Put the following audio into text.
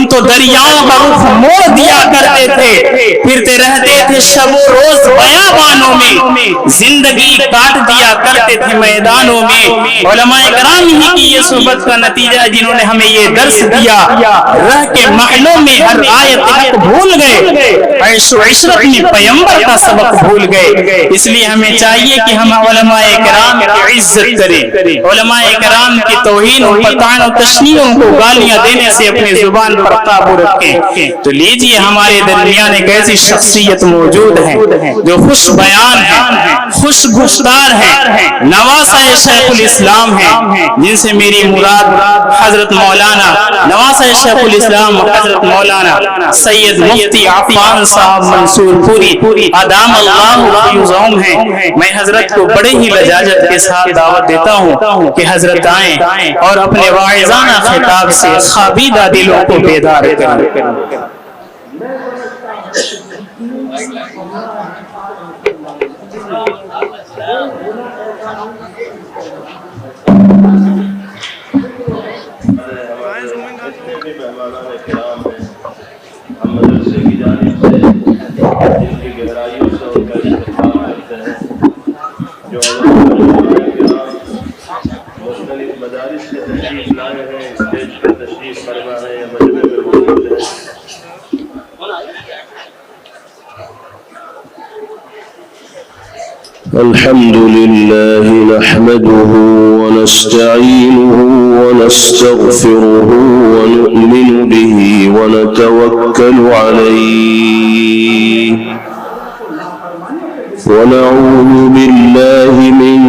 तो दरियाओं का रुख मोड़ दिया करते थे, फिरते रहते थे शबो रोज बयाबानों में, जिंदगी काट दिया करते थे मैदानों में। उलमाए कराम ही की ये सोहबत का नतीजा है जिन्होंने हमें ये दर्स दिया। रह के महलों में हर आयत हक भूल गए, ऐशो इशरत में पैगंबर का सबक भूल गए। इसलिए हमें चाहिए कि हम उलमाए कराम की इज्जत करें, उलमाए कराम की तौहीन और तान और तशनीहों को गालियां देने से अपनी जुबान पर काबू रखें। तो लीजिए हमारे दरमियान एक ऐसी शख्सियत मौजूद है जो खुश बयान है, खुश गुफ्तार है, नवासा शेखुल इस्लाम है, जिनसे मेरी मुराद हजरत मौलाना नवासा शेखुल इस्लाम हजरत मौलाना सैयद मुफ्ती आफान साहब मंसूरपुरी अदाम अल्लाह फ़यूज़हुम है। मैं हजरत को बड़े ही लजाजत के साथ दावत देता हूँ कि हजरत आए और अपने वाइज़ाना खिताब से ख़ाबीदा दिलों को बेदार करें। हम मदरसे की जानिब से जिनकी गहराइयों से उनका इस्तेमाल करते हैं, जो मुख्तलिफ मदारिस से तशरीफ लाए हैं, स्टेज पर तशरीफ फरमा है या मजमे में मौजूद है। अल्हम्दुलिल्लाह नहमदुहु व नस्तईनुहु व नस्तगफिरुहु व नु'मिनु बिही व नतवक्कलु अलैहि व नऊज़ु बिल्लाहि मिन